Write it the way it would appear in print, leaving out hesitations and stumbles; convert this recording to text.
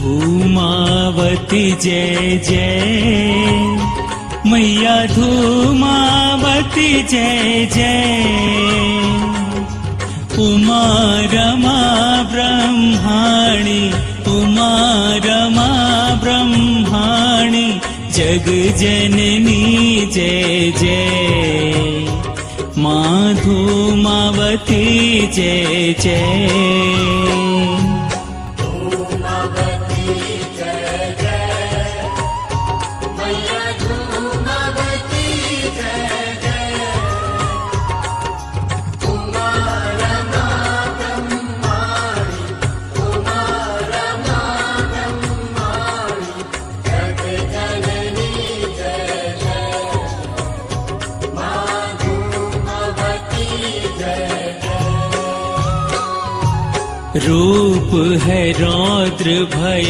उमावती जय जय, मैया धूमावती जय जय। उमा रमा ब्रह्माणी, उमा रमा ब्रह्माणी, जग जननी जय जय। माँ धूमावती जय जय। रूप है रौद्र भय